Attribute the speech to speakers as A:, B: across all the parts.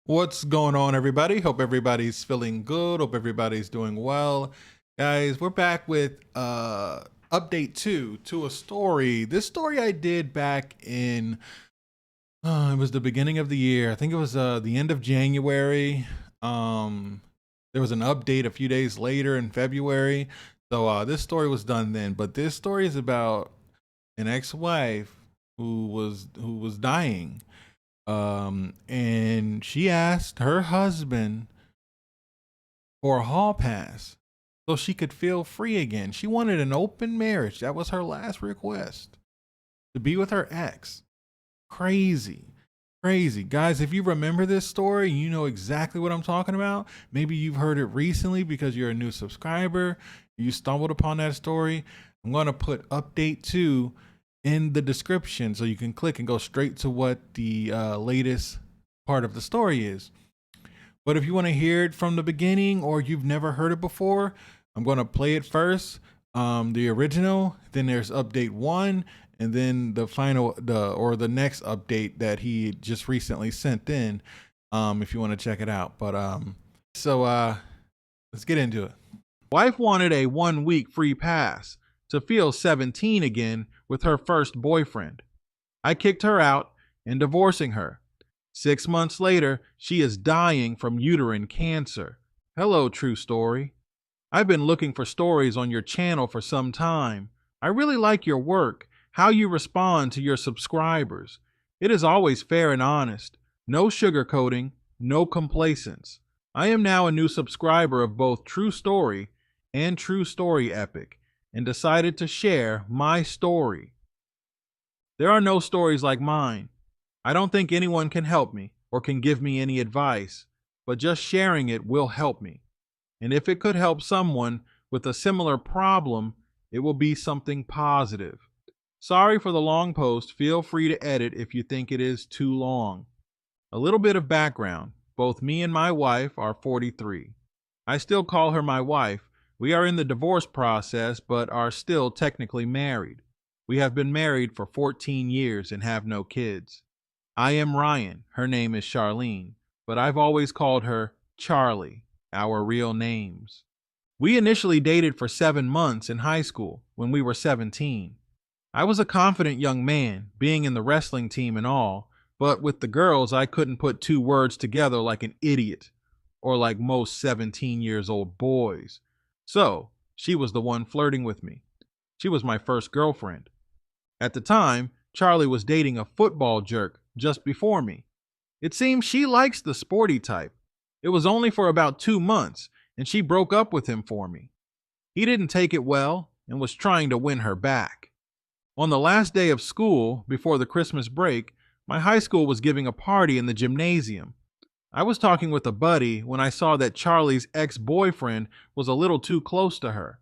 A: What's going on, everybody? Hope everybody's feeling good. Hope everybody's doing well. Guys, we're back with update 2 to a story. This story I did back in it was the beginning of the year. I think it was the end of January. Um there was an update a few days later in February. So this story was done then, but this story is about an ex-wife who was dying, and she asked her husband for a hall pass so she could feel free again. She wanted an open marriage. That was her last request, to be with her ex. Crazy. Crazy. Guys, if you remember this story, you know exactly what I'm talking about. Maybe you've heard it recently because you're a new subscriber. You stumbled upon that story. I'm going to put update 2 in the description so you can click and go straight to what the latest part of the story is. But if you want to hear it from the beginning or you've never heard it before, I'm going to play it first. The original, then there's update 1, and then the final the next update that he just recently sent in, if you want to check it out. But let's get into it. Wife wanted a 1 week free pass to feel 17 again with her first boyfriend. I kicked her out and divorcing her. 6 months later, she is dying from uterine cancer. Hello, true story. I've been looking for stories on your channel for some time. I really like your work, how you respond to your subscribers. It is always fair and honest. No sugarcoating, no complacence. I am now a new subscriber of both True Story and True Story Epic and decided to share my story. There are no stories like mine. I don't think anyone can help me or can give me any advice, but just sharing it will help me. And if it could help someone with a similar problem, it will be something positive. Sorry for the long post. Feel free to edit if you think it is too long. A little bit of background. Both me and my wife are 43. I still call her my wife. We are in the divorce process, but are still technically married. We have been married for 14 years and have no kids. I am Ryan. Her name is Charlene, but I've always called her Charlie, our real names. We initially dated for 7 months in high school when we were 17. I was a confident young man, being in the wrestling team and all, but with the girls, I couldn't put two words together like an idiot, or like most 17 years old boys. So, she was the one flirting with me. She was my first girlfriend. At the time, Charlie was dating a football jerk just before me. It seems she likes the sporty type. It was only for about 2 months, and she broke up with him for me. He didn't take it well and was trying to win her back. On the last day of school, before the Christmas break, my high school was giving a party in the gymnasium. I was talking with a buddy when I saw that Charlie's ex-boyfriend was a little too close to her.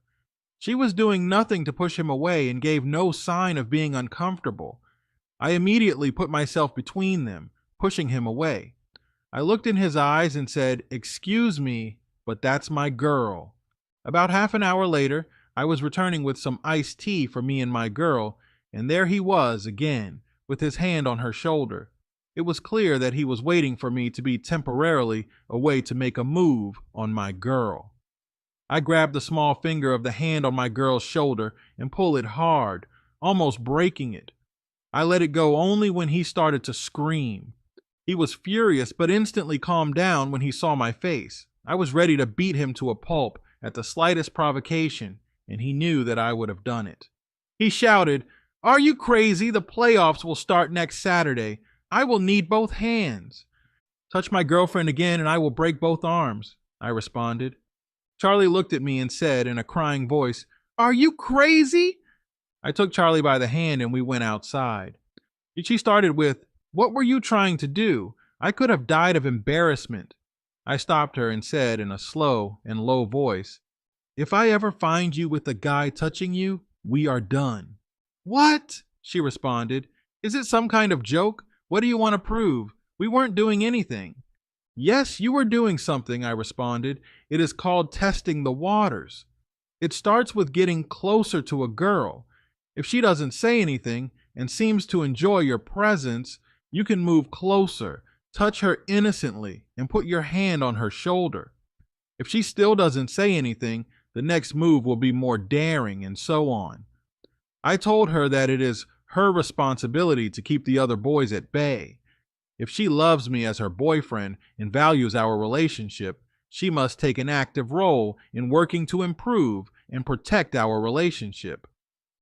A: She was doing nothing to push him away and gave no sign of being uncomfortable. I immediately put myself between them, pushing him away. I looked in his eyes and said, "Excuse me, but that's my girl." About half an hour later, I was returning with some iced tea for me and my girl, and there he was again, with his hand on her shoulder. It was clear that he was waiting for me to be temporarily away to make a move on my girl. I grabbed the small finger of the hand on my girl's shoulder and pulled it hard, almost breaking it. I let it go only when he started to scream. He was furious but instantly calmed down when he saw my face. I was ready to beat him to a pulp at the slightest provocation, and he knew that I would have done it. He shouted, "Are you crazy? The playoffs will start next Saturday. I will need both hands." "Touch my girlfriend again and I will break both arms," I responded. Charlie looked at me and said in a crying voice, "Are you crazy?" I took Charlie by the hand and we went outside. She started with, "What were you trying to do? I could have died of embarrassment." I stopped her and said in a slow and low voice, "If I ever find you with a guy touching you, we are done." "What?" she responded. "Is it some kind of joke? What do you want to prove? We weren't doing anything." "Yes, you were doing something," I responded. "It is called testing the waters. It starts with getting closer to a girl. If she doesn't say anything and seems to enjoy your presence, you can move closer, Touch her innocently and put your hand on her shoulder. If she still doesn't say anything, the next move will be more daring, and so on. I told her that it is her responsibility to keep the other boys at bay. If she loves me as her boyfriend and values our relationship, she must take an active role in working to improve and protect our relationship.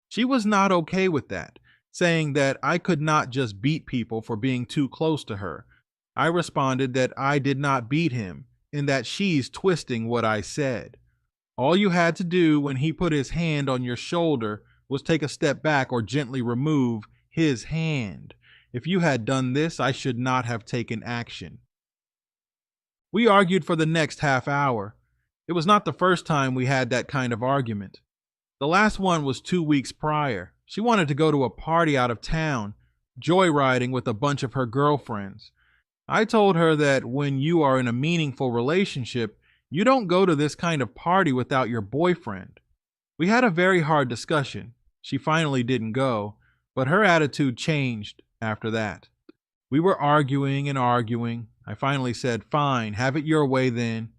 A: She was not okay with that, saying that I could not just beat people for being too close to her. I responded that I did not beat him and that she's twisting what I said. All you had to do when he put his hand on your shoulder was take a step back or gently remove his hand. If you had done this, I should not have taken action. We argued for the next half hour. It was not the first time we had that kind of argument. The last one was 2 weeks prior. She wanted to go to a party out of town, joyriding with a bunch of her girlfriends. I told her that when you are in a meaningful relationship, you don't go to this kind of party without your boyfriend. We had a very hard discussion. She finally didn't go, but her attitude changed after that. We were arguing and arguing. I finally said, "Fine, have it your way then.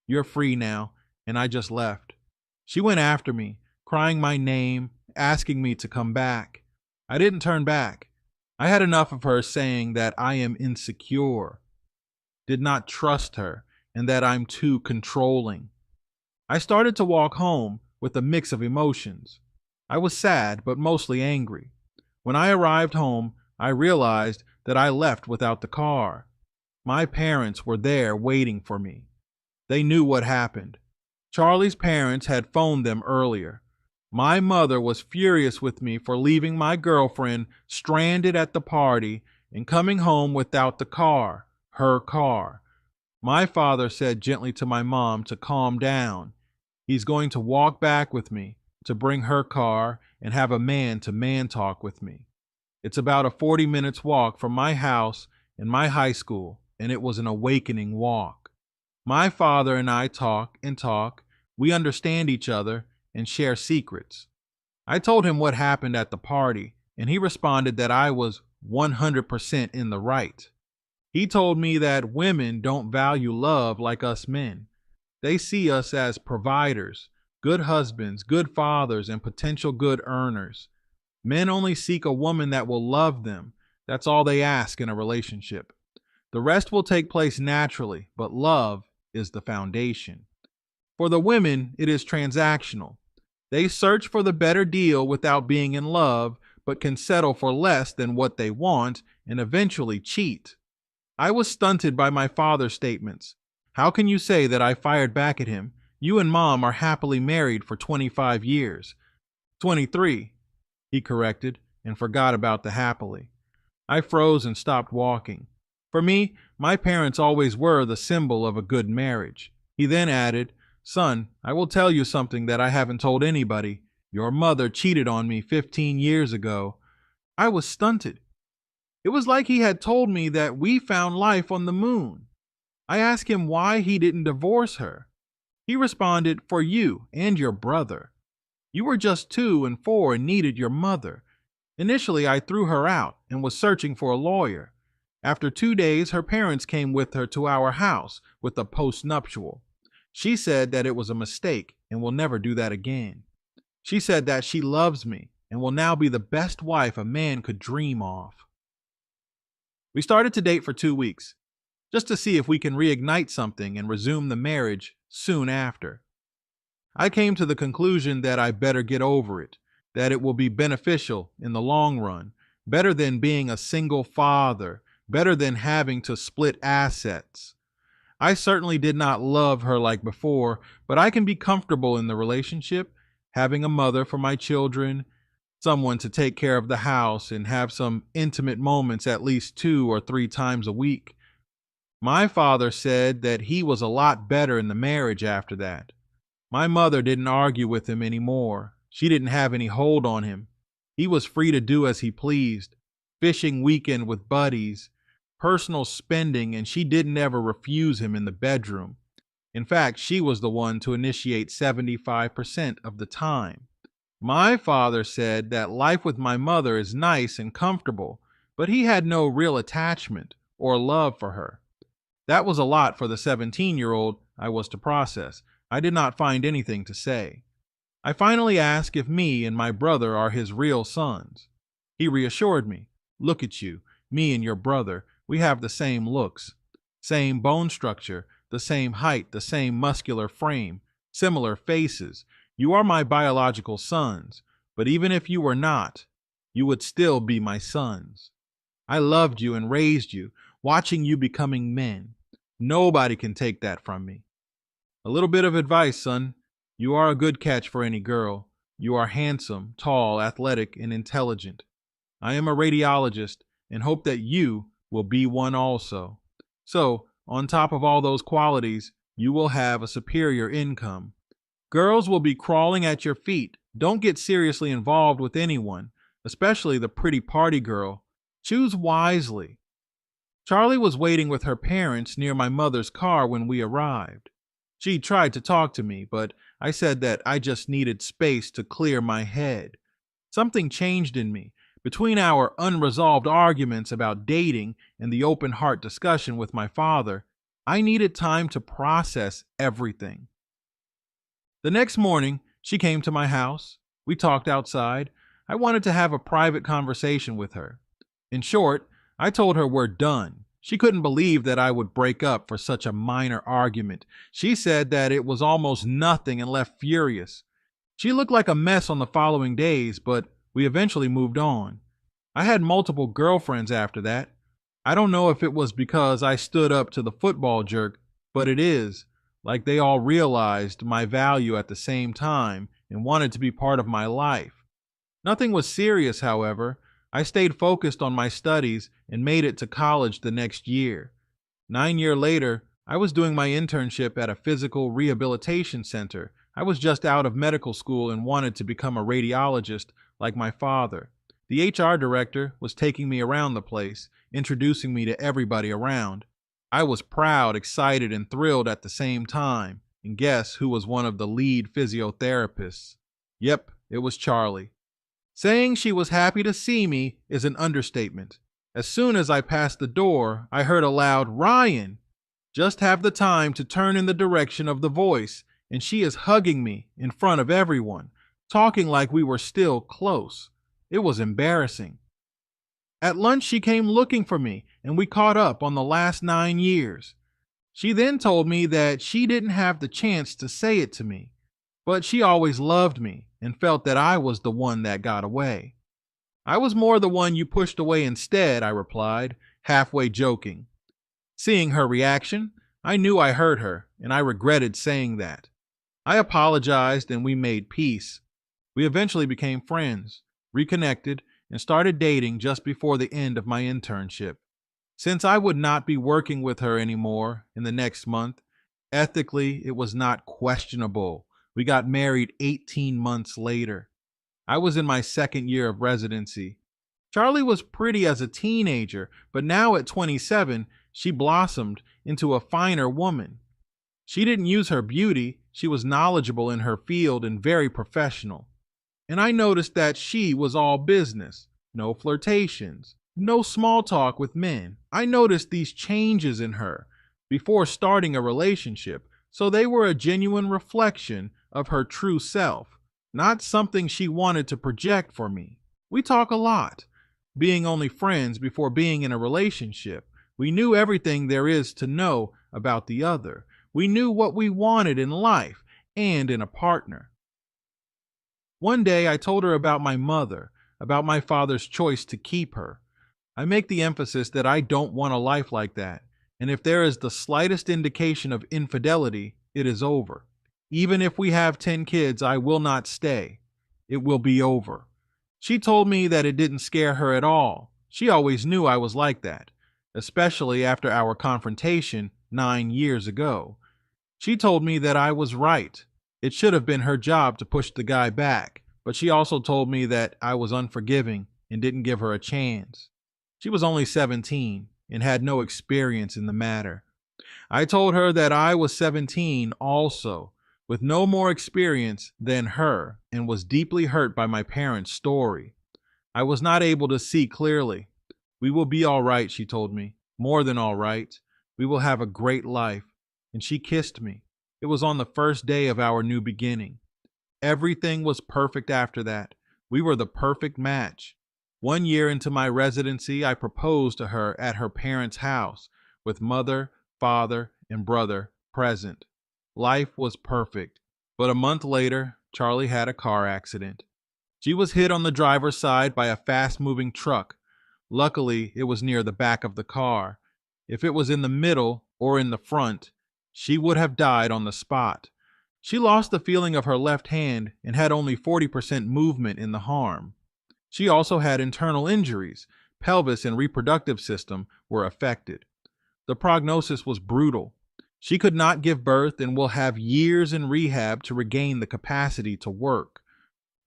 A: You're free now," and I just left. She went after me, crying my name, asking me to come back. I didn't turn back. I had enough of her saying that I am insecure, did not trust her, and that I'm too controlling. I started to walk home with a mix of emotions. I was sad, but mostly angry. When I arrived home, I realized that I left without the car. My parents were there waiting for me. They knew what happened. Charlie's parents had phoned them earlier. My mother was furious with me for leaving my girlfriend stranded at the party and coming home without the car, her car. My father said gently to my mom to calm down. He's going to walk back with me to bring her car and have a man-to-man talk with me. It's about a 40 minutes walk from my house and my high school, and it was an awakening walk. My father and I talk and talk. We understand each other and share secrets. I told him what happened at the party, and he responded that I was 100% in the right. He told me that women don't value love like us men. They see us as providers, good husbands, good fathers, and potential good earners. Men only seek a woman that will love them. That's all they ask in a relationship. The rest will take place naturally, but love is the foundation. For the women, it is transactional. They search for the better deal without being in love, but can settle for less than what they want and eventually cheat. I was stunted by my father's statements. "How can you say that?" I fired back at him. "You and mom are happily married for 25 years. 23, he corrected and forgot about the happily. I froze and stopped walking. For me, my parents always were the symbol of a good marriage. He then added, "Son, I will tell you something that I haven't told anybody. Your mother cheated on me 15 years ago." I was stunted. It was like he had told me that we found life on the moon. I asked him why he didn't divorce her. He responded, "For you and your brother. You were just 2 and 4 and needed your mother. Initially, I threw her out and was searching for a lawyer. After 2 days, her parents came with her to our house with a postnuptial. She said that it was a mistake and will never do that again. She said that she loves me and will now be the best wife a man could dream of." We started to date for 2 weeks, just to see if we can reignite something and resume the marriage soon after. I came to the conclusion that I better get over it, that it will be beneficial in the long run, better than being a single father, better than having to split assets. I certainly did not love her like before, but I can be comfortable in the relationship, having a mother for my children, someone to take care of the house, and have some intimate moments at least 2 or 3 times a week. My father said that he was a lot better in the marriage after that. My mother didn't argue with him anymore. She didn't have any hold on him. He was free to do as he pleased, fishing weekend with buddies, personal spending, and she didn't ever refuse him in the bedroom. In fact, she was the one to initiate 75% of the time. My father said that life with my mother is nice and comfortable, but he had no real attachment or love for her. That was a lot for the 17-year-old I was to process. I did not find anything to say. I finally asked if me and my brother are his real sons. He reassured me. Look at you, me and your brother, we have the same looks, same bone structure, the same height, the same muscular frame, similar faces. You are my biological sons, but even if you were not, you would still be my sons. I loved you and raised you, watching you becoming men. Nobody can take that from me. A little bit of advice, son. You are a good catch for any girl. You are handsome, tall, athletic, and intelligent. I am a radiologist and hope that you will be one also. So, on top of all those qualities, you will have a superior income. Girls will be crawling at your feet. Don't get seriously involved with anyone, especially the pretty party girl. Choose wisely. Charlie was waiting with her parents near my mother's car when we arrived. She tried to talk to me, but I said that I just needed space to clear my head. Something changed in me. Between our unresolved arguments about dating and the open heart discussion with my father, I needed time to process everything. The next morning, she came to my house. We talked outside. I wanted to have a private conversation with her. In short, I told her we're done. She couldn't believe that I would break up for such a minor argument. She said that it was almost nothing and left furious. She looked like a mess on the following days, but we eventually moved on. I had multiple girlfriends after that. I don't know if it was because I stood up to the football jerk, but it is like they all realized my value at the same time and wanted to be part of my life. Nothing was serious, however. I stayed focused on my studies and made it to college the next year. 9 years later, I was doing my internship at a physical rehabilitation center. I was just out of medical school and wanted to become a radiologist like my father. The HR director was taking me around the place, introducing me to everybody around. I was proud, excited, and thrilled at the same time. And guess who was one of the lead physiotherapists? Yep, it was Charlie. Saying she was happy to see me is an understatement. As soon as I passed the door, I heard a loud "Ryan!" Just have the time to turn in the direction of the voice, and she is hugging me in front of everyone, talking like we were still close. It was embarrassing. At lunch, she came looking for me, and we caught up on the last 9 years. She then told me that she didn't have the chance to say it to me, but she always loved me and felt that I was the one that got away. I was more the one you pushed away instead, I replied, halfway joking. Seeing her reaction, I knew I hurt her, and I regretted saying that. I apologized and we made peace. We eventually became friends, reconnected, and started dating just before the end of my internship. Since I would not be working with her anymore in the next month, ethically it was not questionable. We got married 18 months later. I was in my second year of residency. Charlie was pretty as a teenager, but now at 27, she blossomed into a finer woman. She didn't use her beauty. She was knowledgeable in her field and very professional. And I noticed that she was all business, no flirtations, no small talk with men. I noticed these changes in her before starting a relationship, so they were a genuine reflection of her true self, not something she wanted to project for me. We talk a lot, being only friends before being in a relationship. We knew everything there is to know about the other. We knew what we wanted in life and in a partner. One day I told her about my mother, about my father's choice to keep her. I make the emphasis that I don't want a life like that, and if there is the slightest indication of infidelity, it is over. Even if we have 10 kids, I will not stay. It will be over. She told me that it didn't scare her at all. She always knew I was like that, especially after our confrontation 9 years ago. She told me that I was right. It should have been her job to push the guy back, but she also told me that I was unforgiving and didn't give her a chance. She was only 17 and had no experience in the matter. I told her that I was 17 also, with no more experience than her, and was deeply hurt by my parents' story. I was not able to see clearly. We will be all right, she told me. More than all right. We will have a great life. And she kissed me. It was on the first day of our new beginning. Everything was perfect after that. We were the perfect match. 1 year into my residency, I proposed to her at her parents' house with mother, father, and brother present. Life was perfect. But a month later, Charlie had a car accident. She was hit on the driver's side by a fast moving truck. Luckily, it was near the back of the car. If it was in the middle or in the front, she would have died on the spot. She lost the feeling of her left hand and had only 40% movement in the arm. She also had internal injuries. Pelvis and reproductive system were affected. The prognosis was brutal. She could not give birth and will have years in rehab to regain the capacity to work.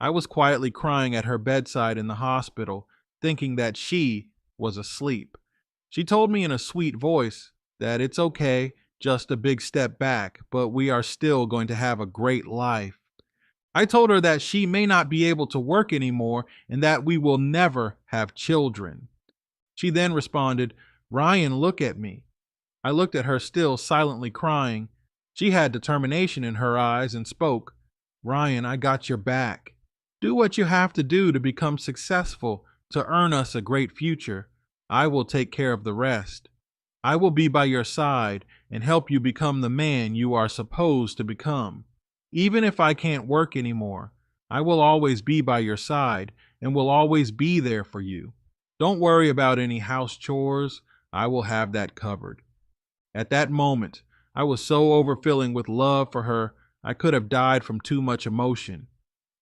A: I was quietly crying at her bedside in the hospital, thinking that she was asleep. She told me in a sweet voice that it's okay, just a big step back, but we are still going to have a great life. I told her that she may not be able to work anymore and that we will never have children. She then responded, "Ryan, look at me." I looked at her, still silently crying. She had determination in her eyes and spoke, "Ryan, I got your back. Do what you have to do to become successful, to earn us a great future. I will take care of the rest. I will be by your side and help you become the man you are supposed to become. Even if I can't work anymore, I will always be by your side and will always be there for you. Don't worry about any house chores. I will have that covered." At that moment, I was so overfilling with love for her, I could have died from too much emotion.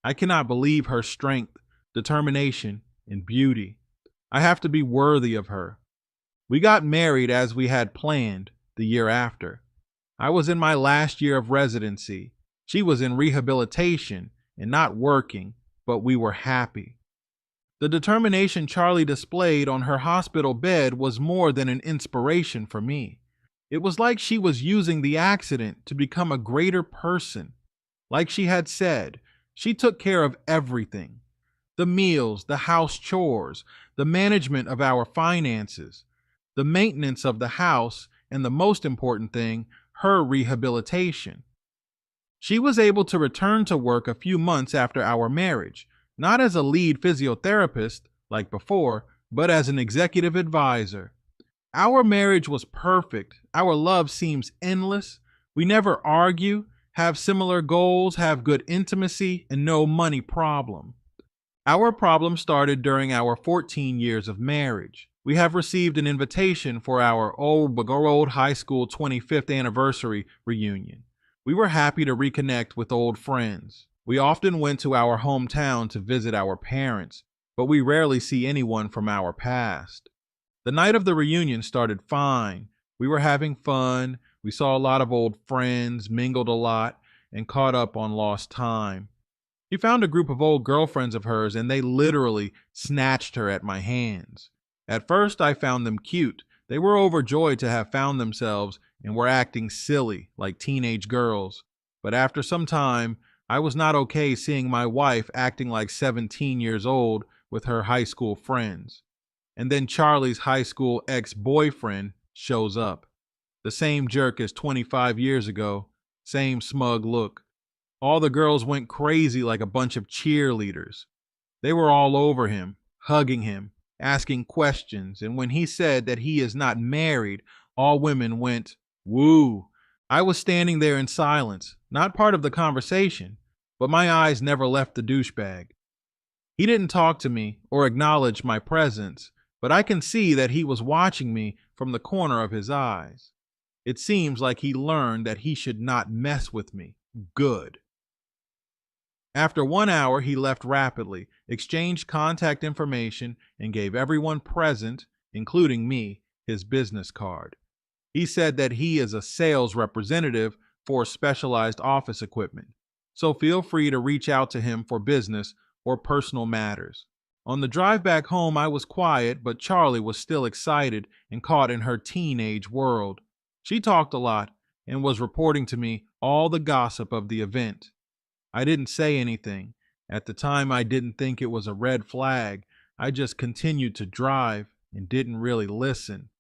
A: I cannot believe her strength, determination, and beauty. I have to be worthy of her. We got married as we had planned the year after. I was in my last year of residency. She was in rehabilitation and not working, but we were happy. The determination Charlie displayed on her hospital bed was more than an inspiration for me. It was like she was using the accident to become a greater person. Like she had said, she took care of everything: the meals, the house chores, the management of our finances, the maintenance of the house, and the most important thing, her rehabilitation. She was able to return to work a few months after our marriage, not as a lead physiotherapist like before, but as an executive advisor. Our marriage was perfect. Our love seems endless. We never argue, have similar goals, have good intimacy, and no money problem. Our problem started during our 14 years of marriage. We have received an invitation for our old high school 25th anniversary reunion. We were happy to reconnect with old friends. We often went to our hometown to visit our parents, but we rarely see anyone from our past. The night of the reunion started fine. We were having fun. We saw a lot of old friends, mingled a lot, and caught up on lost time. She found a group of old girlfriends of hers, and they literally snatched her at my hands. At first, I found them cute. They were overjoyed to have found themselves and were acting silly like teenage girls. But after some time, I was not okay seeing my wife acting like 17 years old with her high school friends. And then Charlie's high school ex-boyfriend shows up. The same jerk as 25 years ago, same smug look. All the girls went crazy like a bunch of cheerleaders. They were all over him, hugging him, asking questions, and when he said that he is not married, all women went, "Woo." I was standing there in silence, not part of the conversation, but my eyes never left the douchebag. He didn't talk to me or acknowledge my presence, but I can see that he was watching me from the corner of his eyes. It seems like he learned that he should not mess with me. Good. After 1 hour, he left rapidly, exchanged contact information, and gave everyone present, including me, his business card. He said that he is a sales representative for specialized office equipment, so feel free to reach out to him for business or personal matters. On the drive back home, I was quiet, but Charlie was still excited and caught in her teenage world. She talked a lot and was reporting to me all the gossip of the event. I didn't say anything. At the time, I didn't think it was a red flag. I just continued to drive and didn't really listen.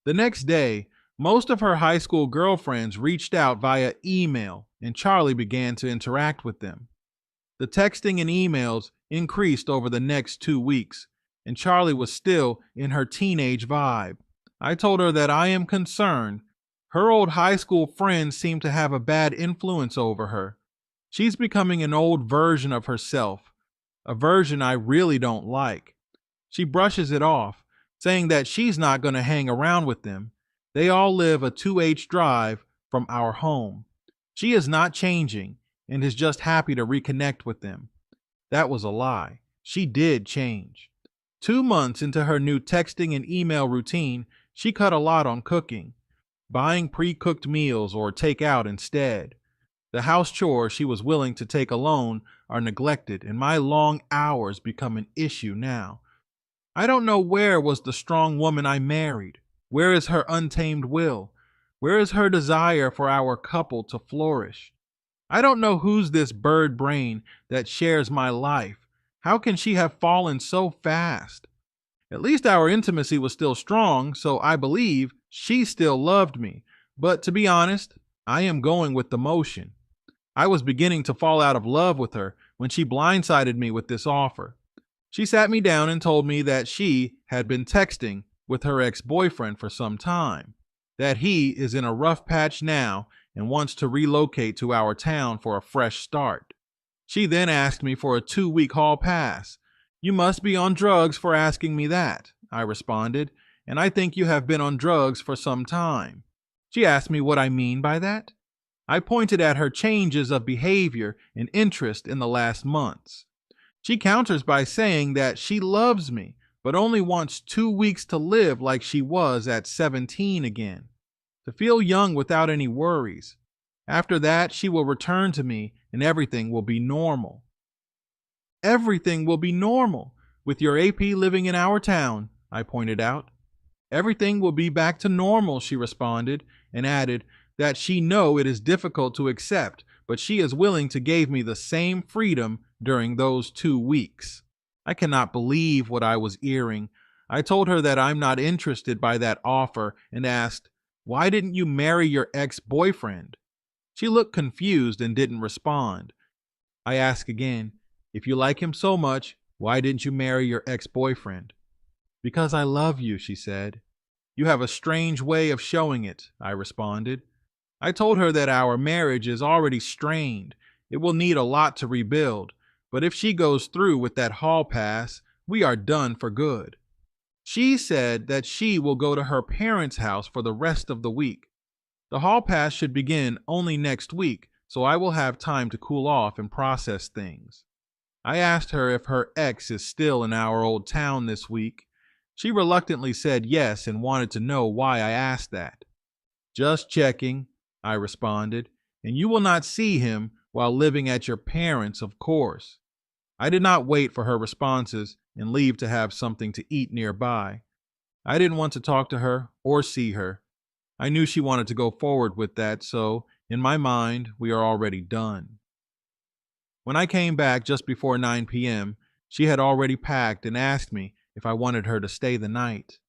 A: The next day, most of her high school girlfriends reached out via email, and Charlie began to interact with them. The texting and emails increased over the next 2 weeks, and Charlie was still in her teenage vibe. I told her that I am concerned. Her old high school friends seem to have a bad influence over her. She's becoming an old version of herself, a version I really don't like. She brushes it off, saying that she's not going to hang around with them. They all live a 2H drive from our home. She is not changing and is just happy to reconnect with them. That was a lie. She did change. 2 months into her new texting and email routine, she cut a lot on cooking, buying pre-cooked meals or takeout instead. The house chores she was willing to take alone are neglected, and my long hours become an issue now. I don't know where was the strong woman I married. Where is her untamed will? Where is her desire for our couple to flourish? I don't know who's this bird brain that shares my life. How can she have fallen so fast? At least our intimacy was still strong, so I believe she still loved me. But to be honest, I am going with the motion. I was beginning to fall out of love with her when she blindsided me with this offer. She sat me down and told me that she had been texting with her ex-boyfriend for some time, that he is in a rough patch now and wants to relocate to our town for a fresh start. She then asked me for a 2-week hall pass. You must be on drugs for asking me that, I responded, and I think you have been on drugs for some time. She asked me what I mean by that. I pointed at her changes of behavior and interest in the last months. She counters by saying that she loves me, but only wants 2 weeks to live like she was at 17 again, to feel young without any worries. After that, she will return to me and everything will be normal. Everything will be normal with your AP living in our town, I pointed out. Everything will be back to normal, she responded, and added that she know it is difficult to accept, but she is willing to give me the same freedom during those 2 weeks. I cannot believe what I was hearing. I told her that I'm not interested by that offer and asked, why didn't you marry your ex-boyfriend? She looked confused and didn't respond. I asked again, if you like him so much, why didn't you marry your ex-boyfriend? Because I love you, she said. You have a strange way of showing it, I responded. I told her that our marriage is already strained. It will need a lot to rebuild, but if she goes through with that hall pass, we are done for good. She said that she will go to her parents' house for the rest of the week. The hall pass should begin only next week, so I will have time to cool off and process things. I asked her if her ex is still in our old town this week. She reluctantly said yes and wanted to know why I asked that. Just checking, I responded, and you will not see him while living at your parents', of course. I did not wait for her responses and leave to have something to eat nearby. I didn't want to talk to her or see her. I knew she wanted to go forward with that, so in my mind, we are already done. When I came back just before 9 p.m., she had already packed and asked me if I wanted her to stay the night.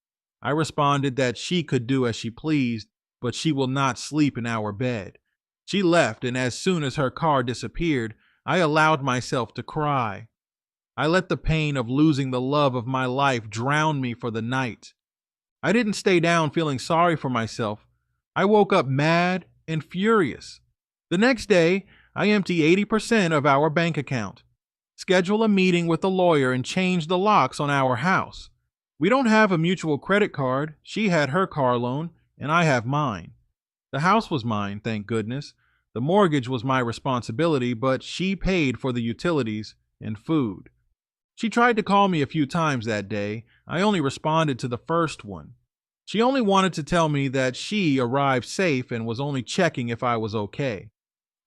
A: I responded that she could do as she pleased, but she will not sleep in our bed. She left, and as soon as her car disappeared, I allowed myself to cry. I let the pain of losing the love of my life drown me for the night. I didn't stay down feeling sorry for myself. I woke up mad and furious. The next day, I empty 80% of our bank account, schedule a meeting with a lawyer, and change the locks on our house. We don't have a mutual credit card. She had her car loan, and I have mine. The house was mine, thank goodness. The mortgage was my responsibility, but she paid for the utilities and food. She tried to call me a few times that day. I only responded to the first one. She only wanted to tell me that she arrived safe and was only checking if I was okay.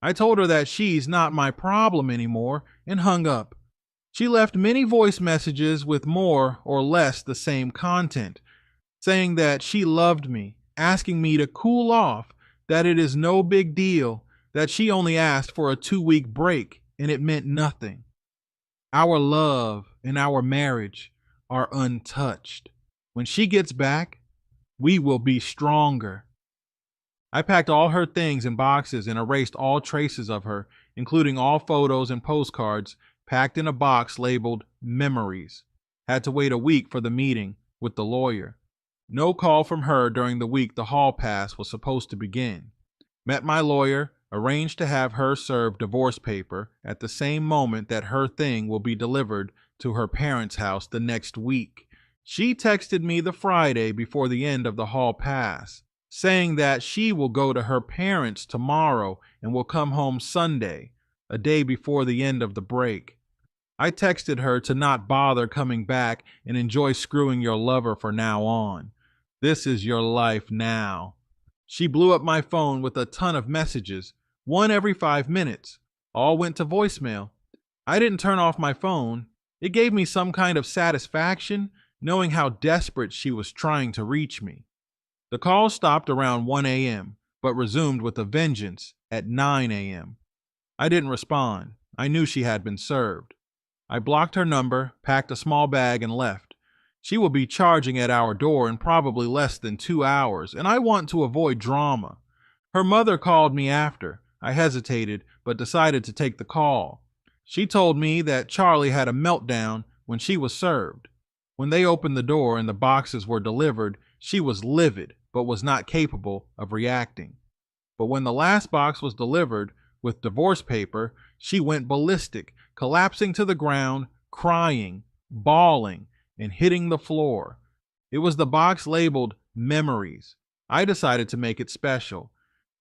A: I told her that she's not my problem anymore and hung up. She left many voice messages with more or less the same content, saying that she loved me, asking me to cool off, that it is no big deal, that she only asked for a 2-week break and it meant nothing. Our love and our marriage are untouched. When she gets back, We will be stronger. I packed all her things in boxes and erased all traces of her, including all photos and postcards, packed in a box labeled Memories. Had to wait a week for the meeting with the lawyer. No call from her during the week the hall pass was supposed to begin. Met my lawyer, arranged to have her serve divorce paper at the same moment that her thing will be delivered to her parents' house the next week. She texted me the Friday before the end of the hall pass, saying that she will go to her parents tomorrow and will come home Sunday, a day before the end of the break. I texted her to not bother coming back and enjoy screwing your lover for now on. This is your life now. She blew up my phone with a ton of messages, one every 5 minutes. All went to voicemail. I didn't turn off my phone. It gave me some kind of satisfaction knowing how desperate she was trying to reach me. The call stopped around 1 a.m., but resumed with a vengeance at 9 a.m. I didn't respond. I knew she had been served. I blocked her number, packed a small bag, and left. She will be charging at our door in probably less than 2 hours, and I want to avoid drama. Her mother called me after. I hesitated, but decided to take the call. She told me that Charlie had a meltdown when she was served. When they opened the door and the boxes were delivered, she was livid, but was not capable of reacting. But when the last box was delivered with divorce paper, she went ballistic, collapsing to the ground, crying, bawling, and hitting the floor. It was the box labeled Memories. I decided to make it special.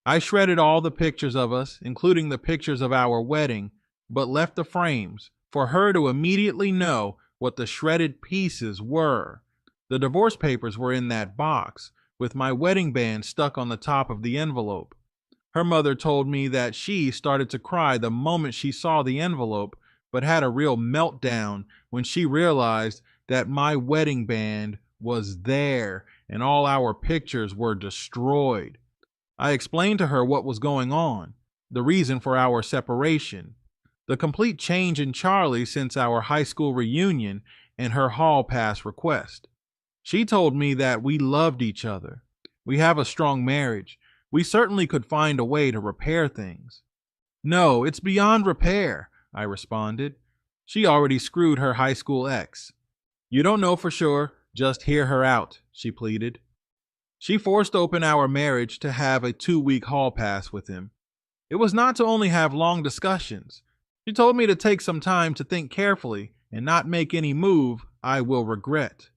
A: I shredded all the pictures of us, including the pictures of our wedding, but left the frames for her to immediately know what the shredded pieces were. The divorce papers were in that box, with my wedding band stuck on the top of the envelope. Her mother told me that she started to cry the moment she saw the envelope, but had a real meltdown when she realized that my wedding band was there and all our pictures were destroyed. I explained to her what was going on, the reason for our separation, the complete change in Charlie since our high school reunion, and her hall pass request. She told me that we loved each other. We have a strong marriage. We certainly could find a way to repair things. No, it's beyond repair, I responded. She already screwed her high school ex. You don't know for sure, just hear her out, she pleaded. She forced open our marriage to have a 2-week hall pass with him. It was not to only have long discussions. She told me to take some time to think carefully and not make any move I will regret.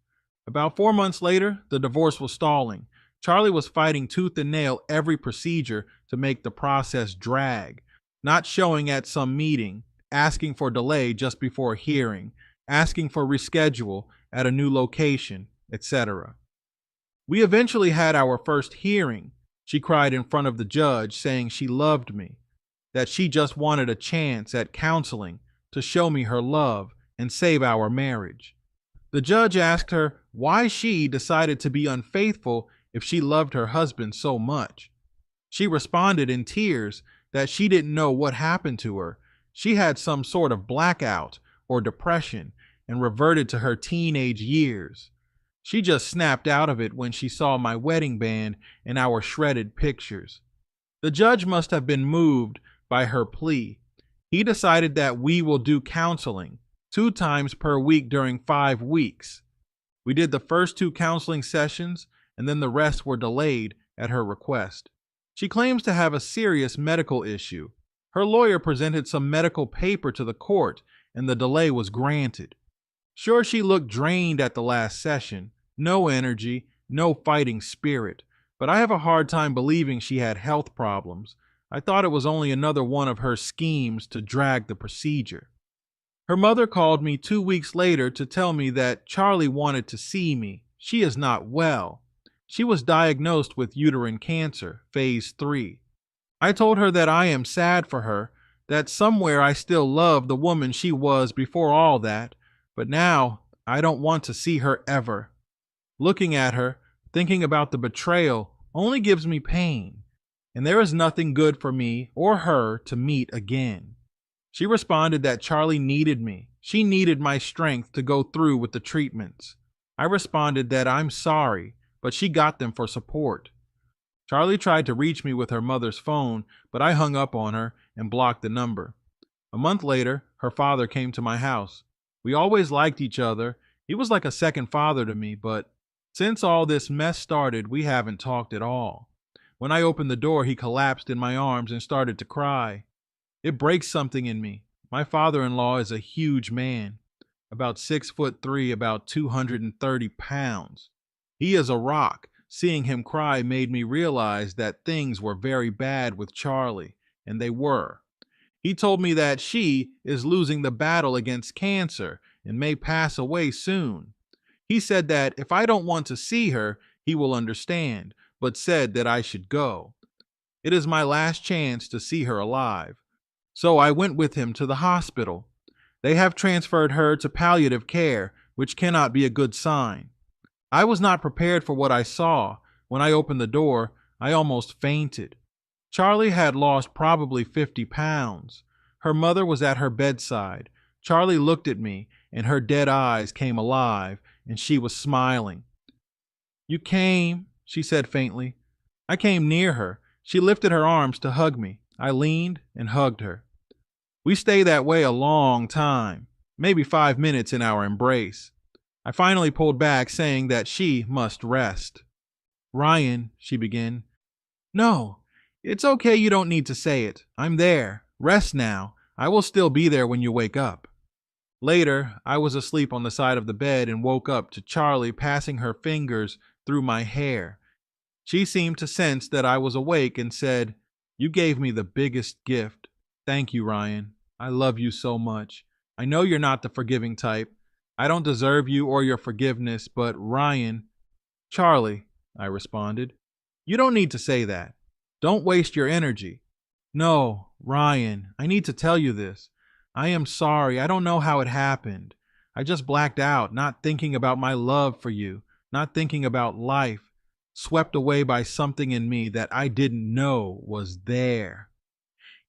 A: About 4 months later, the divorce was stalling. Charlie was fighting tooth and nail every procedure to make the process drag, not showing at some meeting, asking for delay just before a hearing, asking for reschedule at a new location, etc. We eventually had our first hearing. She cried in front of the judge, saying she loved me, that she just wanted a chance at counseling to show me her love and save our marriage. The judge asked her why she decided to be unfaithful if she loved her husband so much. She responded in tears that she didn't know what happened to her. She had some sort of blackout or depression and reverted to her teenage years. She just snapped out of it when she saw my wedding band and our shredded pictures. The judge must have been moved by her plea. He decided that we will do counseling 2 times per week during 5 weeks. We did the first 2 counseling sessions, and then the rest were delayed at her request. She claims to have a serious medical issue. Her lawyer presented some medical paper to the court, and the delay was granted. Sure, she looked drained at the last session. No energy, no fighting spirit. But I have a hard time believing she had health problems. I thought it was only another one of her schemes to drag the procedure. Her mother called me 2 weeks later to tell me that Charlie wanted to see me. She is not well. She was diagnosed with uterine cancer, phase 3. I told her that I am sad for her, that somewhere I still love the woman she was before all that, but now I don't want to see her ever. Looking at her, thinking about the betrayal, only gives me pain, and there is nothing good for me or her to meet again. She responded that Charlie needed me. She needed my strength to go through with the treatments. I responded that I'm sorry. but she got them for support. Charlie tried to reach me with her mother's phone, but I hung up on her and blocked the number. A month later, her father came to my house. We always liked each other. He was like a second father to me, but since all this mess started, we haven't talked at all. When I opened the door, he collapsed in my arms and started to cry. It breaks something in me. My father-in-law is a huge man, about 6'3", about 230 pounds. He is a rock. Seeing him cry made me realize that things were very bad with Charlie, and they were. He told me that she is losing the battle against cancer and may pass away soon. He said that if I don't want to see her, he will understand, but said that I should go. It is my last chance to see her alive. So I went with him to the hospital. They have transferred her to palliative care, which cannot be a good sign. I was not prepared for what I saw. When I opened the door, I almost fainted. Charlie had lost probably 50 pounds. Her mother was at her bedside. Charlie looked at me, and her dead eyes came alive, and she was smiling. "You came," she said faintly. I came near her. She lifted her arms to hug me. I leaned and hugged her. We stayed that way a long time, maybe 5 minutes in our embrace. I finally pulled back, saying that she must rest. "Ryan," she began. "No, it's okay, you don't need to say it. I'm there. Rest now. I will still be there when you wake up." Later, I was asleep on the side of the bed and woke up to Charlie passing her fingers through my hair. She seemed to sense that I was awake and said, "You gave me the biggest gift. Thank you, Ryan. I love you so much. I know you're not the forgiving type. I don't deserve you or your forgiveness, but Ryan..." "Charlie," I responded, "you don't need to say that. Don't waste your energy." "No, Ryan, I need to tell you this. I am sorry. I don't know how it happened. I just blacked out, not thinking about my love for you, not thinking about life, swept away by something in me that I didn't know was there.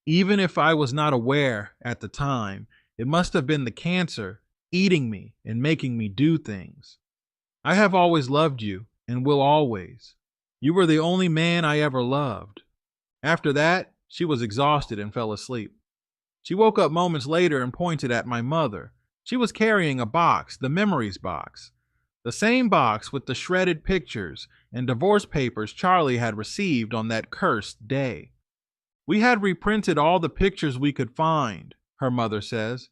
A: Even if I was not aware at the time, it must have been the cancer eating me and making me do things. I have always loved you and will always. You were the only man I ever loved." After that, she was exhausted and fell asleep. She woke up moments later and pointed at my mother. She was carrying a box, the memories box. The same box with the shredded pictures and divorce papers Charlie had received on that cursed day. "We had reprinted all the pictures we could find," her mother says.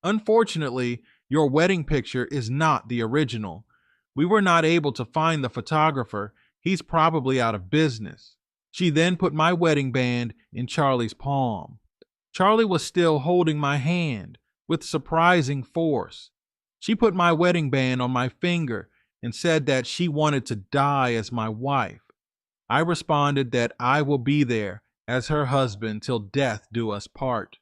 A: "Unfortunately, your wedding picture is not the original. We were not able to find the photographer. He's probably out of business." She then put my wedding band in Charlie's palm. Charlie was still holding my hand with surprising force. She put my wedding band on my finger and said that she wanted to die as my wife. I responded that I will be there as her husband till death do us part.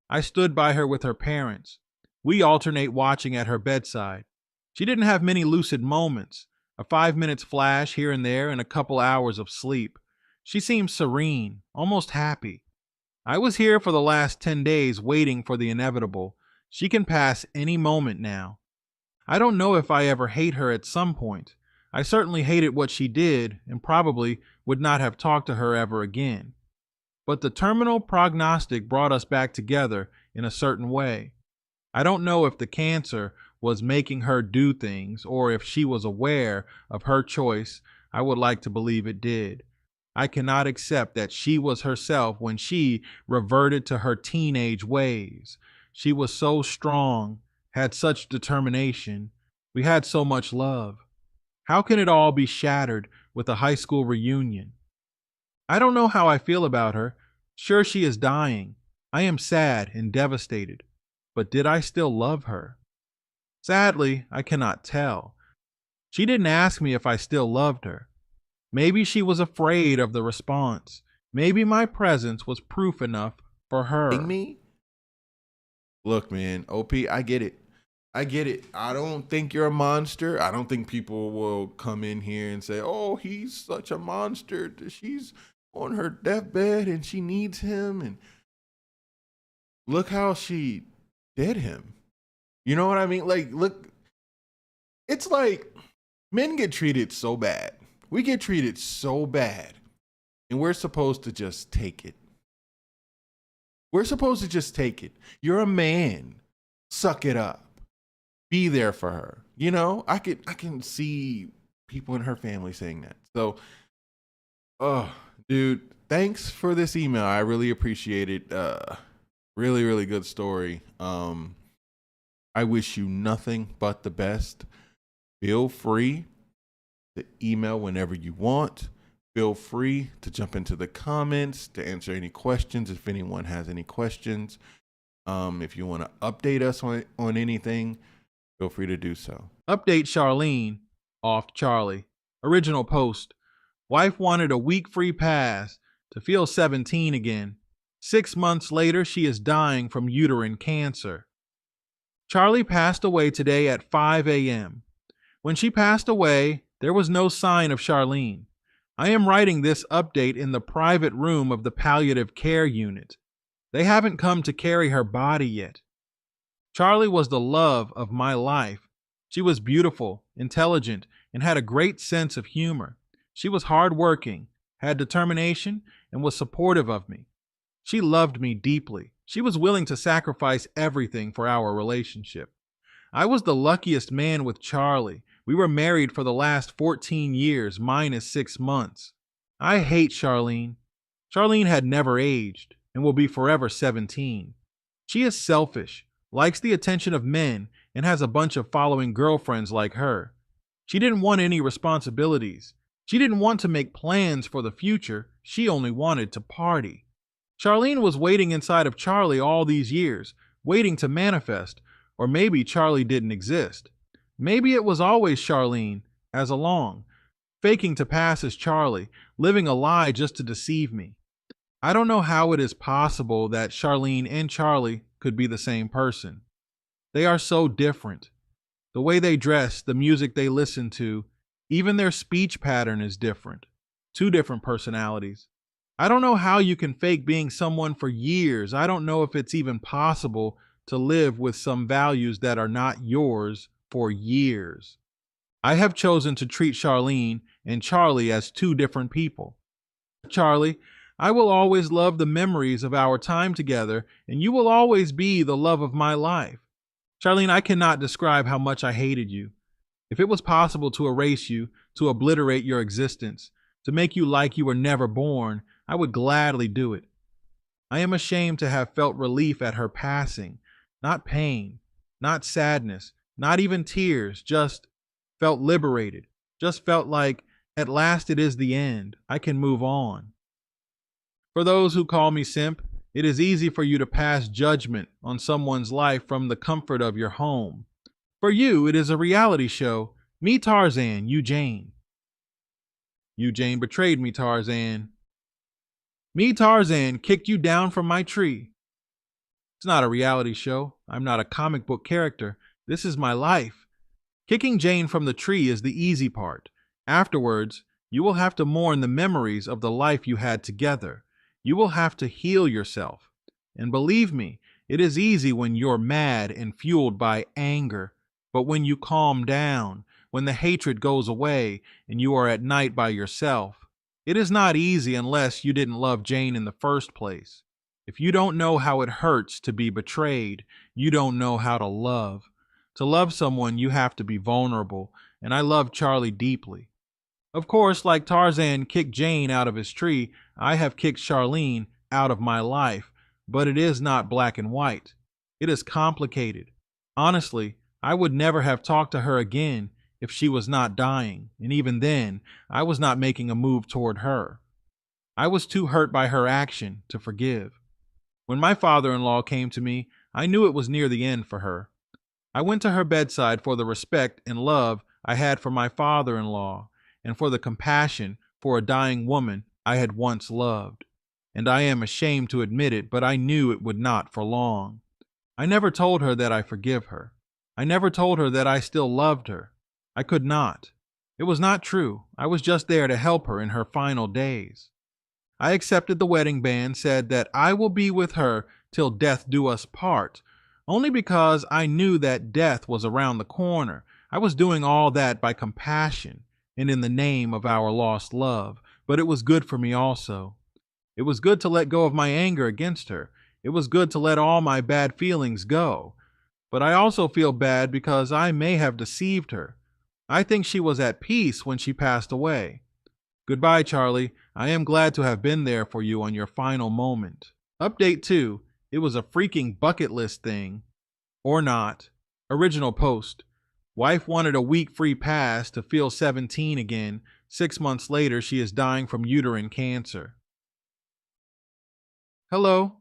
A: I stood by her with her parents. We alternate watching at her bedside. She didn't have many lucid moments, a 5 minutes flash here and there and a couple hours of sleep. She seemed serene, almost happy. I was here for the last 10 days waiting for the inevitable. She can pass any moment now. I don't know if I ever hate her at some point. I certainly hated what she did and probably would not have talked to her ever again. But the terminal prognostic brought us back together in a certain way. I don't know if the cancer was making her do things or if she was aware of her choice. I would like to believe it did. I cannot accept that she was herself when she reverted to her teenage ways. She was so strong, had such determination. We had so much love. How can it all be shattered with a high school reunion? I don't know how I feel about her. Sure, she is dying. I am sad and devastated. But did I still love her? Sadly, I cannot tell. She didn't ask me if I still loved her. Maybe she was afraid of the response. Maybe my presence was proof enough for her.
B: Me? Look, man, OP, I get it. I get it. I don't think you're a monster. I don't think people will come in here and say, "Oh, he's such a monster. She's on her deathbed and she needs him." And look how she did him. You know what I mean? Like, look, it's like, Men get treated so bad. We get treated so bad. And we're supposed to just take it. We're supposed to just take it. You're a man. Suck it up. Be there for her. You know, I can see people in her family saying that. So, oh, dude, thanks for this email. I really appreciate it. Really, really good story. I wish you nothing but the best. Feel free to email whenever you want. Feel free to jump into the comments to answer any questions if anyone has any questions. If you want to update us on anything, feel free to do so.
A: Update Charlene off Charlie. Original post. Wife wanted a week free pass to feel 17 again. 6 months later, she is dying from uterine cancer. Charlie passed away today at 5 a.m. When she passed away, there was no sign of Charlene. I am writing this update in the private room of the palliative care unit. They haven't come to carry her body yet. Charlie was the love of my life. She was beautiful, intelligent, and had a great sense of humor. She was hardworking, had determination, and was supportive of me. She loved me deeply. She was willing to sacrifice everything for our relationship. I was the luckiest man with Charlie. We were married for the last 14 years, minus 6 months. I hate Charlene. Charlene had never aged and will be forever 17. She is selfish, likes the attention of men, and has a bunch of following girlfriends like her. She didn't want any responsibilities. She didn't want to make plans for the future. She only wanted to party. Charlene was waiting inside of Charlie all these years, waiting to manifest, or maybe Charlie didn't exist. Maybe it was always Charlene, as along, faking to pass as Charlie, living a lie just to deceive me. I don't know how it is possible that Charlene and Charlie could be the same person. They are so different. The way they dress, the music they listen to, even their speech pattern is different. 2 different personalities. I don't know how you can fake being someone for years. I don't know if it's even possible to live with some values that are not yours for years. I have chosen to treat Charlene and Charlie as 2 different people. Charlie, I will always love the memories of our time together, and you will always be the love of my life. Charlene, I cannot describe how much I hated you. If it was possible to erase you, to obliterate your existence, to make you like you were never born, I would gladly do it. I am ashamed to have felt relief at her passing, not pain, not sadness, not even tears, just felt liberated, just felt like at last it is the end. I can move on. For those who call me simp, it is easy for you to pass judgment on someone's life from the comfort of your home. For you, it is a reality show. Me Tarzan, you Jane. You Jane betrayed me, Tarzan. Me Tarzan kicked you down from my tree. It's not a reality show. I'm not a comic book character. This is my life. Kicking Jane from the tree is the easy part. Afterwards, you will have to mourn the memories of the life you had together. You will have to heal yourself. And believe me, it is easy when you're mad and fueled by anger. But when you calm down, when the hatred goes away and you are at night by yourself, it is not easy unless you didn't love Jane in the first place. If you don't know how it hurts to be betrayed, you don't know how to love. To love someone, you have to be vulnerable, and I love Charlie deeply. Of course, like Tarzan kicked Jane out of his tree, I have kicked Charlene out of my life, but it is not black and white. It is complicated. Honestly, I would never have talked to her again if she was not dying, and even then, I was not making a move toward her. I was too hurt by her action to forgive. When my father-in-law came to me, I knew it was near the end for her. I went to her bedside for the respect and love I had for my father-in-law and for the compassion for a dying woman I had once loved. And I am ashamed to admit it, but I knew it would not for long. I never told her that I forgive her. I never told her that I still loved her. I could not. It was not true. I was just there to help her in her final days. I accepted the wedding band, said that I will be with her till death do us part, only because I knew that death was around the corner. I was doing all that by compassion and in the name of our lost love, but it was good for me also. It was good to let go of my anger against her. It was good to let all my bad feelings go. But I also feel bad because I may have deceived her. I think she was at peace when she passed away. Goodbye, Charlie. I am glad to have been there for you on your final moment. Update 2. It was a freaking bucket list thing. Or not. Original post. Wife wanted a week free pass to feel 17 again. 6 months later, she is dying from uterine cancer. Hello.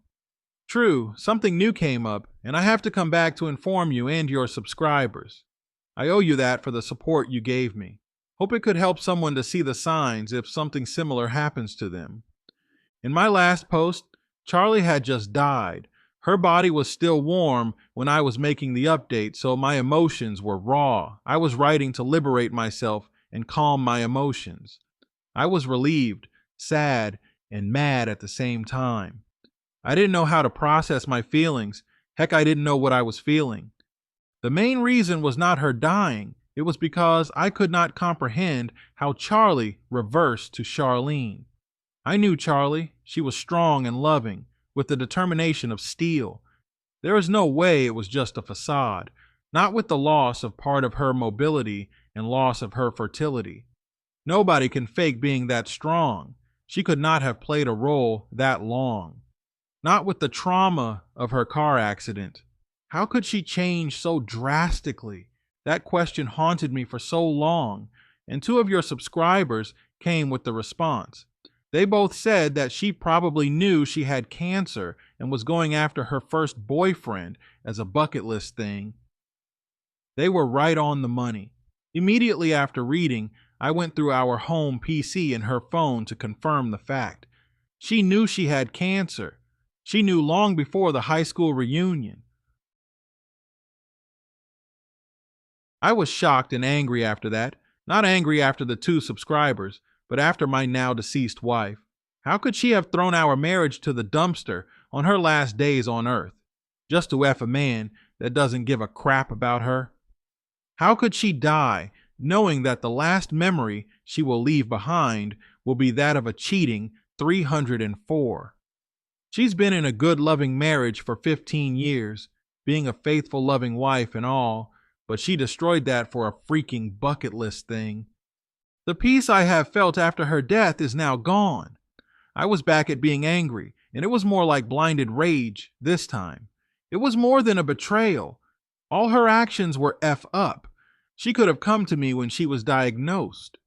A: True, something new came up, and I have to come back to inform you and your subscribers. I owe you that for the support you gave me. Hope it could help someone to see the signs if something similar happens to them. In my last post, Charlie had just died. Her body was still warm when I was making the update, so my emotions were raw. I was writing to liberate myself and calm my emotions. I was relieved, sad, and mad at the same time. I didn't know how to process my feelings. Heck, I didn't know what I was feeling. The main reason was not her dying. It was because I could not comprehend how Charlie reversed to Charlene. I knew Charlie. She was strong and loving, with the determination of steel. There is no way it was just a facade, not with the loss of part of her mobility and loss of her fertility. Nobody can fake being that strong. She could not have played a role that long. Not with the trauma of her car accident. How could she change so drastically? That question haunted me for so long, and 2 of your subscribers came with the response. They both said that she probably knew she had cancer and was going after her first boyfriend as a bucket list thing. They were right on the money. Immediately after reading, I went through our home PC and her phone to confirm the fact. She knew she had cancer. She knew long before the high school reunion. I was shocked and angry after that. Not angry after the 2 subscribers, but after my now deceased wife. How could she have thrown our marriage to the dumpster on her last days on earth, just to F a man that doesn't give a crap about her? How could she die knowing that the last memory she will leave behind will be that of a cheating 304? She's been in a good, loving marriage for 15 years, being a faithful, loving wife and all, but she destroyed that for a freaking bucket list thing. The peace I have felt after her death is now gone. I was back at being angry, and it was more like blinded rage this time. It was more than a betrayal. All her actions were F up. She could have come to me when she was diagnosed.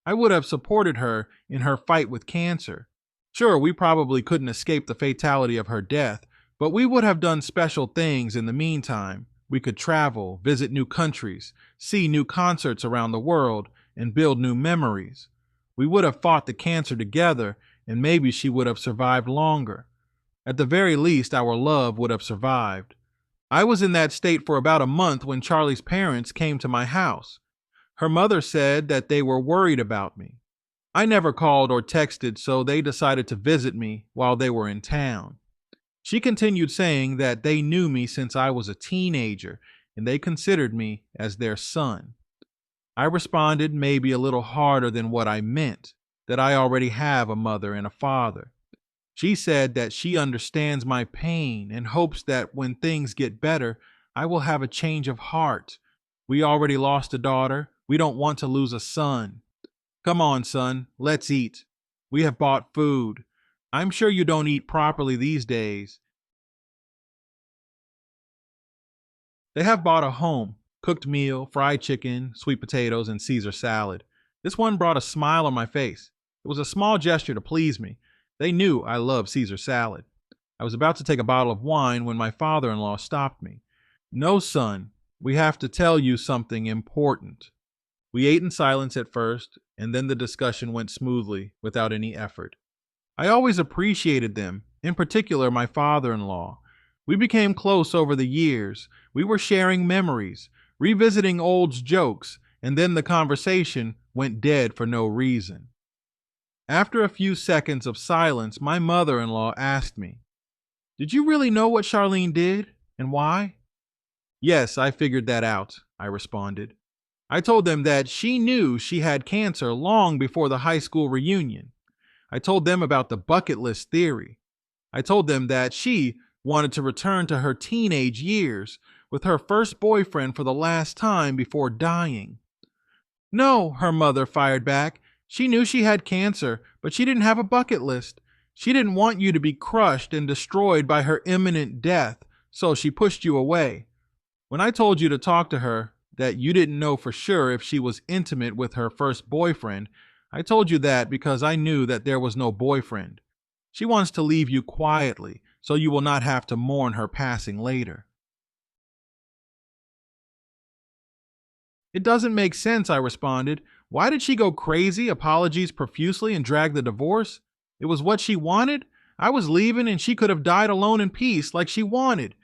A: I would have supported her in her fight with cancer. Sure, we probably couldn't escape the fatality of her death, but we would have done special things in the meantime. We could travel, visit new countries, see new concerts around the world, and build new memories. We would have fought the cancer together, and maybe she would have survived longer. At the very least, our love would have survived. I was in that state for about a month when Charlie's parents came to my house. Her mother said that they were worried about me. I never called or texted, so they decided to visit me while they were in town. She continued saying that they knew me since I was a teenager and they considered me as their son. I responded maybe a little harder than what I meant, that I already have a mother and a father. She said that she understands my pain and hopes that when things get better, I will have a change of heart. We already lost a daughter. We don't want to lose a son. Come on, son, let's eat. We have bought food. I'm sure you don't eat properly these days. They have bought a home, cooked meal, fried chicken, sweet potatoes, and Caesar salad. This one brought a smile on my face. It was a small gesture to please me. They knew I love Caesar salad. I was about to take a bottle of wine when my father-in-law stopped me. No, son, we have to tell you something important. We ate in silence at first, and then the discussion went smoothly, without any effort. I always appreciated them, in particular my father-in-law. We became close over the years. We were sharing memories, revisiting old jokes, and then the conversation went dead for no reason. After a few seconds of silence, my mother-in-law asked me, "Did you really know what Charlene did, and why?" "Yes, I figured that out," I responded. I told them that she knew she had cancer long before the high school reunion. I told them about the bucket list theory. I told them that she wanted to return to her teenage years with her first boyfriend for the last time before dying. No, her mother fired back. She knew she had cancer, but she didn't have a bucket list. She didn't want you to be crushed and destroyed by her imminent death, so she pushed you away. When I told you to talk to her, that you didn't know for sure if she was intimate with her first boyfriend, I told you that because I knew that there was no boyfriend. She wants to leave you quietly, so you will not have to mourn her passing later. It doesn't make sense, I responded. Why did she go crazy, apologies profusely, and drag the divorce? It was what she wanted? I was leaving and she could have died alone in peace like she wanted.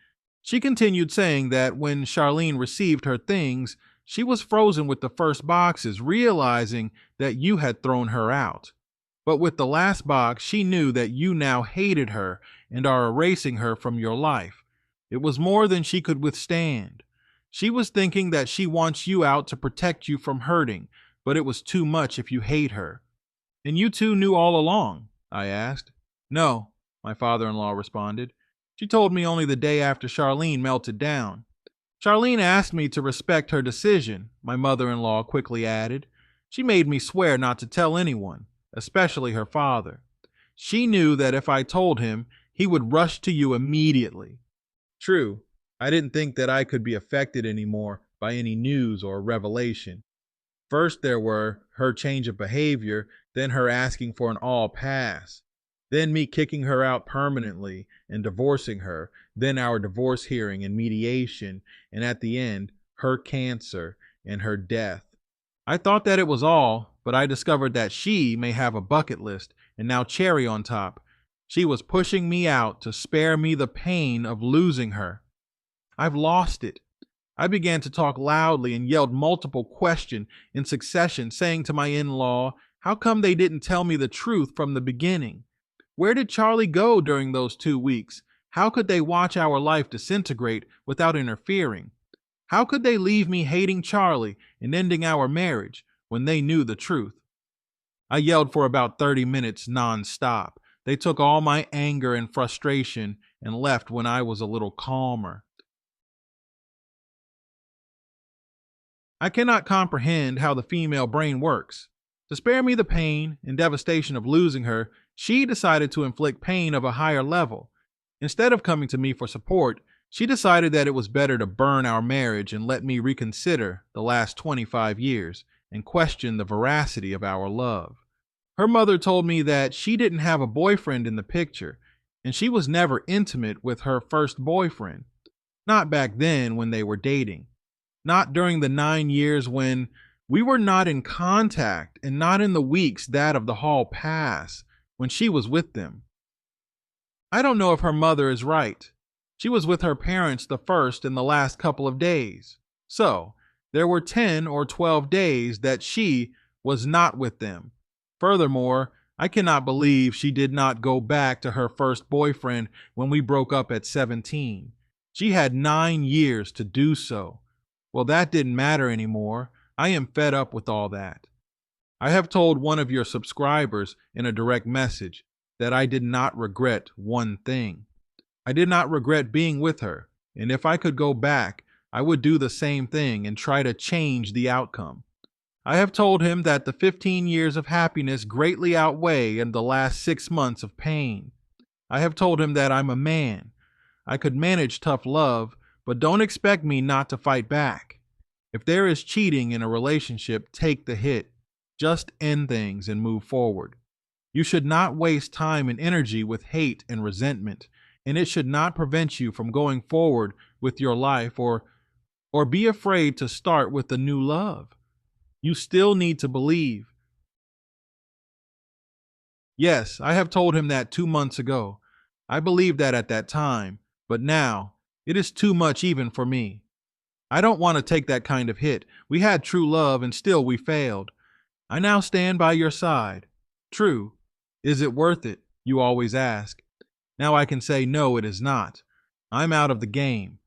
A: She continued saying that when Charlene received her things, she was frozen with the first boxes, realizing that you had thrown her out. But with the last box, she knew that you now hated her and are erasing her from your life. It was more than she could withstand. She was thinking that she wants you out to protect you from hurting, but it was too much if you hate her. And you two knew all along? I asked. No, my father-in-law responded. She told me only the day after Charlene melted down. Charlene asked me to respect her decision, my mother-in-law quickly added. She made me swear not to tell anyone, especially her father. She knew that if I told him, he would rush to you immediately. True, I didn't think that I could be affected anymore by any news or revelation. First there were her change of behavior, then her asking for an all pass, then me kicking her out permanently and divorcing her, then our divorce hearing and mediation, and at the end, her cancer and her death. I thought that it was all, but I discovered that she may have a bucket list, and now cherry on top, she was pushing me out to spare me the pain of losing her. I've lost it. I began to talk loudly and yelled multiple questions in succession, saying to my in-law, how come they didn't tell me the truth from the beginning? Where did Charlie go during those 2 weeks? How could they watch our life disintegrate without interfering? How could they leave me hating Charlie and ending our marriage when they knew the truth? I yelled for about 30 minutes non-stop. They took all my anger and frustration and left when I was a little calmer. I cannot comprehend how the female brain works. To spare me the pain and devastation of losing her, she decided to inflict pain of a higher level. Instead of coming to me for support, she decided that it was better to burn our marriage and let me reconsider the last 25 years and question the veracity of our love. Her mother told me that she didn't have a boyfriend in the picture, and she was never intimate with her first boyfriend. Not back then when they were dating. Not during the 9 years when we were not in contact, and not in the weeks that of the hall pass when she was with them. I don't know if her mother is right. She was with her parents the first and the last couple of days. So, there were 10 or 12 days that she was not with them. Furthermore, I cannot believe she did not go back to her first boyfriend when we broke up at 17. She had 9 years to do so. Well, that didn't matter anymore. I am fed up with all that. I have told one of your subscribers in a direct message that I did not regret one thing. I did not regret being with her, and if I could go back, I would do the same thing and try to change the outcome. I have told him that the 15 years of happiness greatly outweigh the last 6 months of pain. I have told him that I'm a man. I could manage tough love, but don't expect me not to fight back. If there is cheating in a relationship, take the hit. Just end things and move forward. You should not waste time and energy with hate and resentment, and it should not prevent you from going forward with your life or be afraid to start with a new love. You still need to believe. Yes, I have told him that 2 months ago. I believed that at that time, but now it is too much even for me. I don't want to take that kind of hit. We had true love and still we failed. I now stand by your side. True. Is it worth it? You always ask. Now I can say no, it is not. I'm out of the game.